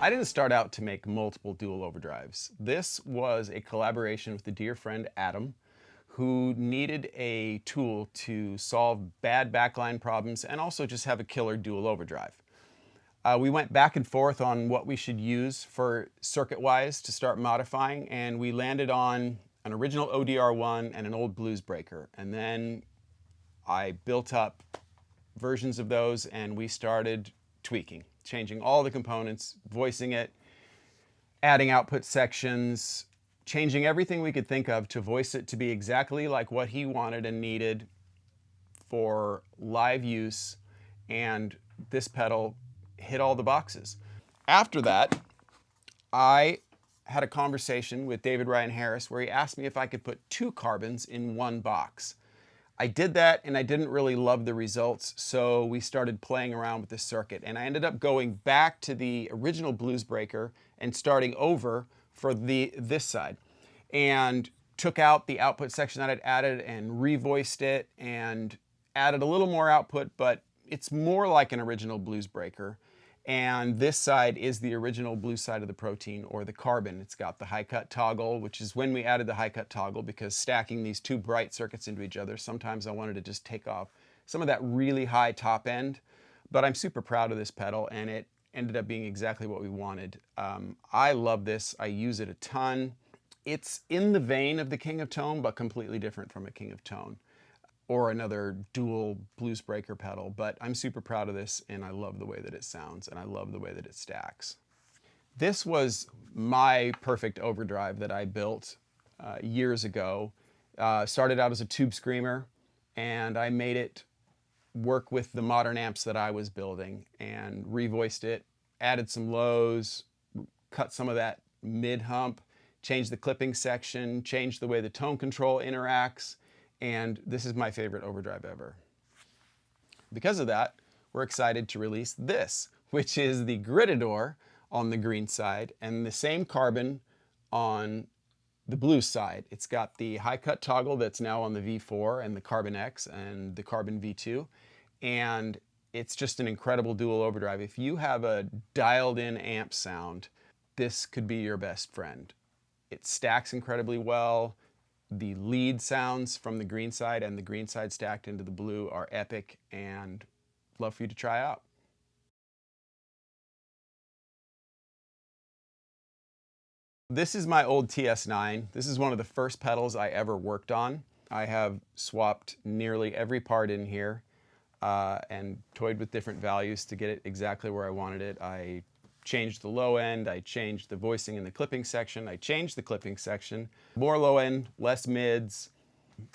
I didn't start out to make multiple dual overdrives. This was a collaboration with a dear friend, Adam, who needed a tool to solve bad backline problems and also just have a killer dual overdrive. We went back and forth on what we should use for circuit-wise to start modifying, and we landed on an original ODR1 and an old Bluesbreaker. And then I built up versions of those and we started tweaking, changing all the components, voicing it, adding output sections, changing everything we could think of to voice it to be exactly like what he wanted and needed for live use, and this pedal hit all the boxes. After that, I had a conversation with David Ryan Harris where he asked me if I could put 2 carbons in one box. I did that and I didn't really love the results, so we started playing around with the circuit, and I ended up going back to the original Bluesbreaker and starting over for this side, and took out the output section that I'd added and revoiced it and added a little more output, but it's more like an original Bluesbreaker. And this side is the original blue side of the protein, or the carbon. It's got the high cut toggle, which is when we added the high cut toggle, because stacking these 2 bright circuits into each other, sometimes I wanted to just take off some of that really high top end. But I'm super proud of this pedal, and it ended up being exactly what we wanted. I love this. I use it a ton. It's in the vein of the King of Tone, but completely different from a King of Tone or another dual Bluesbreaker pedal, but I'm super proud of this, and I love the way that it sounds, and I love the way that it stacks. This was my perfect overdrive that I built years ago. Started out as a Tubescreamer, and I made it work with the modern amps that I was building, and revoiced it, added some lows, cut some of that mid hump, changed the clipping section, changed the way the tone control interacts, and this is my favorite overdrive ever. Because of that, we're excited to release this, which is the Gritador on the green side and the same carbon on the blue side. It's got the high cut toggle that's now on the V4 and the Carbon X and the Carbon V2, and it's just an incredible dual overdrive. If you have a dialed in amp sound, this could be your best friend. It stacks incredibly well. The lead sounds from the green side and the green side stacked into the blue are epic, and love for you to try out. This is my old TS9. This is one of the first pedals I ever worked on. I have swapped nearly every part in here and toyed with different values to get it exactly where I wanted it. I changed the low end, I changed the voicing in the clipping section, I changed the clipping section, more low end, less mids,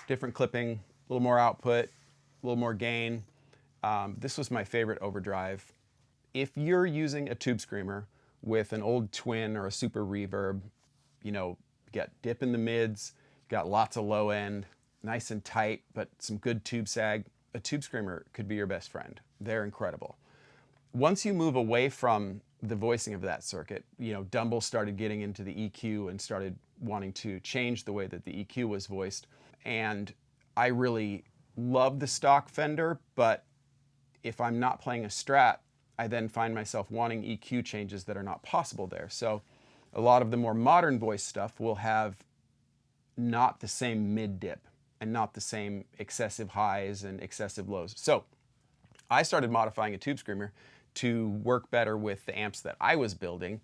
different clipping, a little more output, a little more gain. This was my favorite overdrive. If you're using a Tubescreamer with an old twin or a super reverb, you know, you got dip in the mids, got lots of low end, nice and tight, but some good tube sag, a Tubescreamer could be your best friend. They're incredible. Once you move away from the voicing of that circuit, you know, Dumble started getting into the EQ and started wanting to change the way that the EQ was voiced. And I really love the stock Fender, but if I'm not playing a Strat, I then find myself wanting EQ changes that are not possible there. So a lot of the more modern voice stuff will have not the same mid dip and not the same excessive highs and excessive lows. So I started modifying a Tubescreamer to work better with the amps that I was building.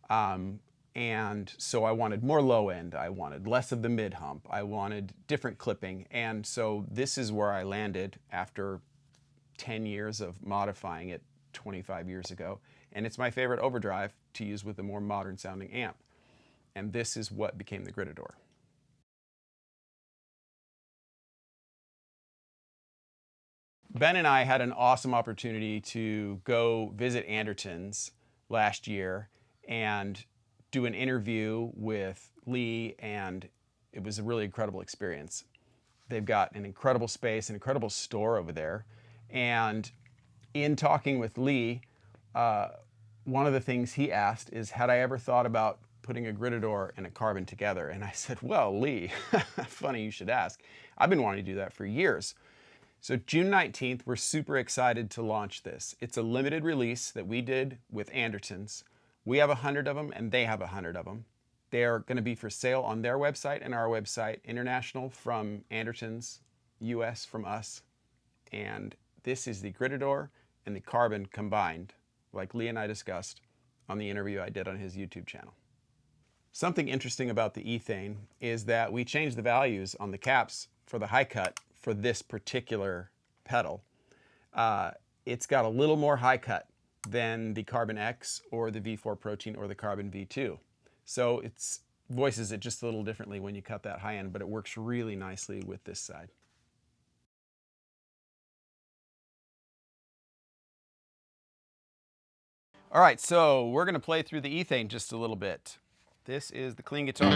And so I wanted more low end, I wanted less of the mid hump, I wanted different clipping. And so this is where I landed after 10 years of modifying it 25 years ago. And it's my favorite overdrive to use with a more modern sounding amp. And this is what became the Gritador. Ben and I had an awesome opportunity to go visit Andertons last year and do an interview with Lee, and it was a really incredible experience. They've got an incredible space, an incredible store over there. And in talking with Lee, one of the things he asked is, had I ever thought about putting a Gritador and a carbon together? And I said, well, Lee, funny you should ask. I've been wanting to do that for years. So June 19th, we're super excited to launch this. It's a limited release that we did with Andertons. We have 100 of them and they have 100 of them. They're going to be for sale on their website and our website, international from Andertons, US from us. And this is the Gritador and the carbon combined, like Lee and I discussed on the interview I did on his YouTube channel. Something interesting about the Ethane is that we changed the values on the caps for the high cut for this particular pedal. It's got a little more high cut than the Carbon X or the V4 Protein or the Carbon V2. So it voices it just a little differently when you cut that high end, but it works really nicely with this side. All right, so we're going to play through the Ethane just a little bit. This is the clean guitar.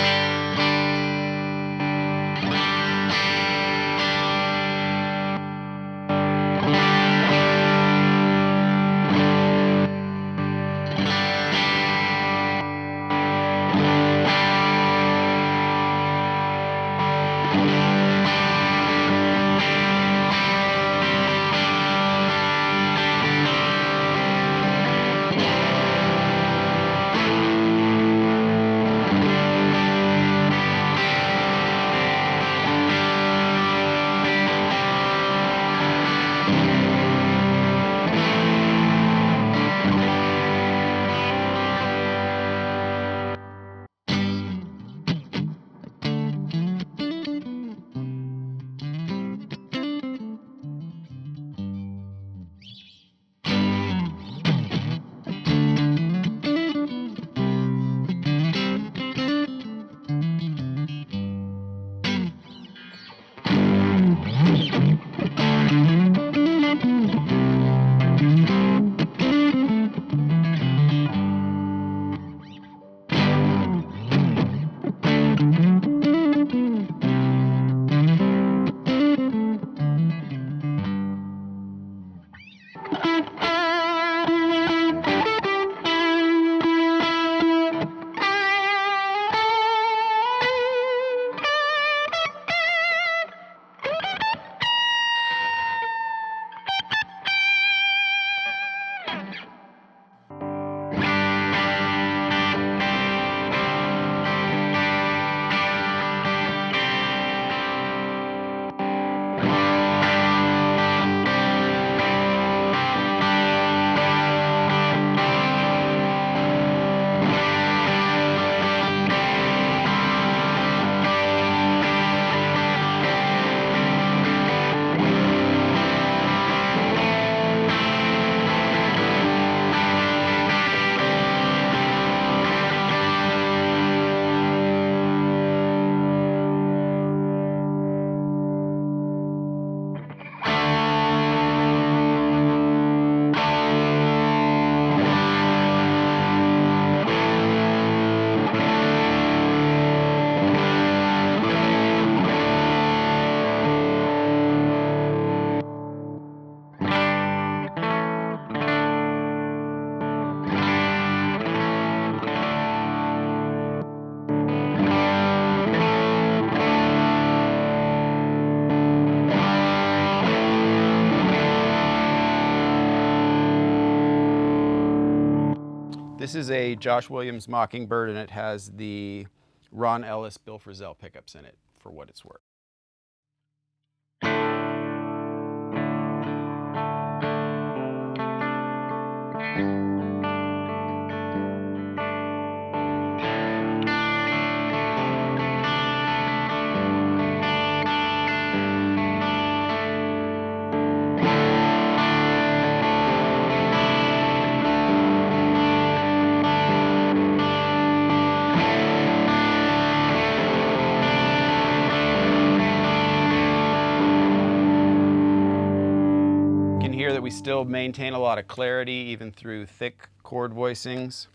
This is a Josh Williams Mockingbird, and it has the Ron Ellis Bill Frisell pickups in it, for what it's worth. Hear that we still maintain a lot of clarity even through thick chord voicings.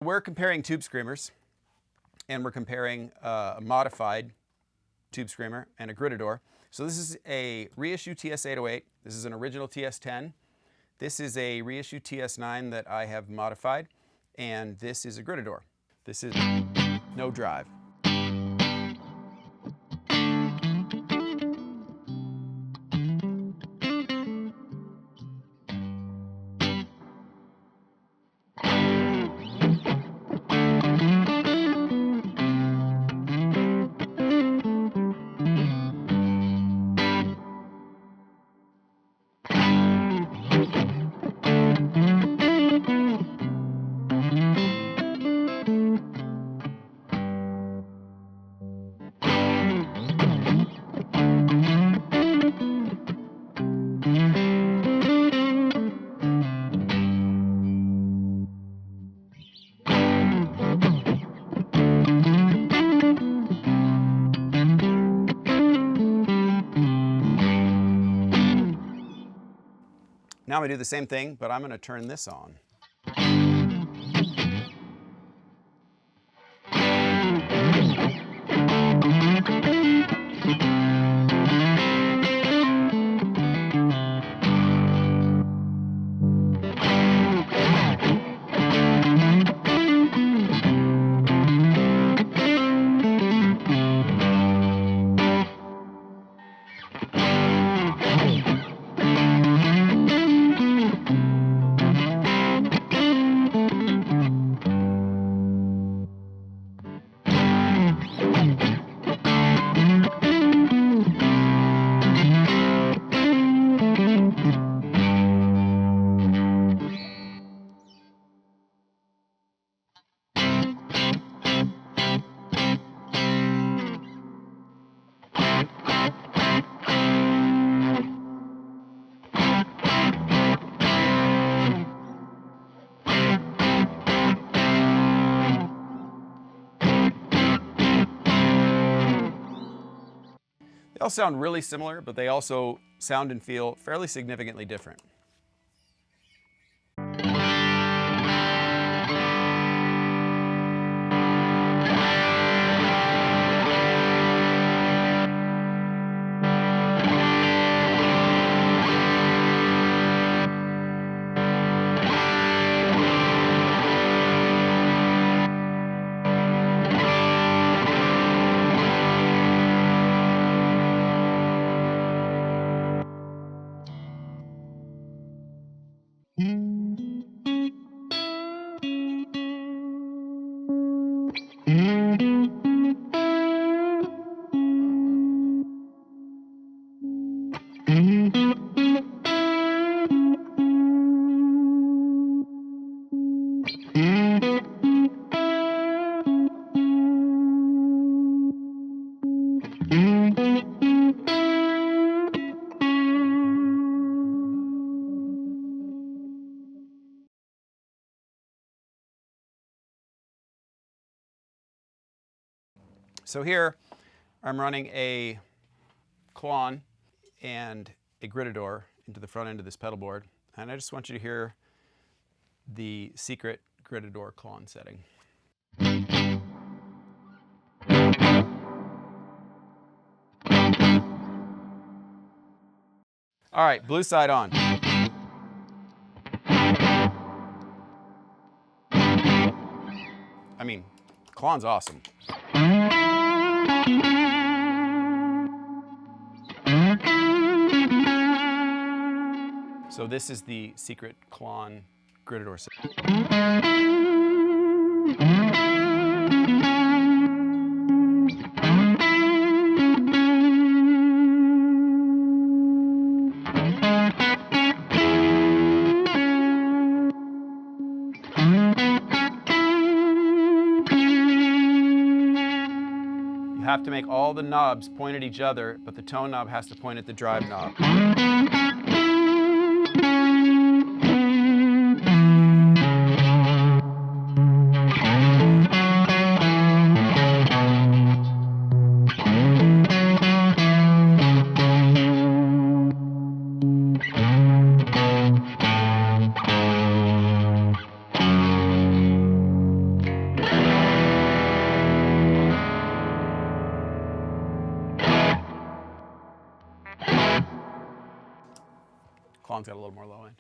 We're comparing Tubescreamers, and we're comparing a modified Tubescreamer and a Gritador. So this is a reissue TS-808. This is an original TS-10. This is a reissue TS-9 that I have modified, and this is a Gritador. This is no drive. Now I'm going to do the same thing, but I'm going to turn this on. They all sound really similar, but they also sound and feel fairly significantly different. So here I'm running a Klon and a Gritador into the front end of this pedal board, and I just want you to hear the secret Gritador Klon setting. All right, blue side on. I mean, Klon's awesome. So this is the secret Klon Gritador setting. You have to make all the knobs point at each other, but the tone knob has to point at the drive knob. Klon's got a little more low end.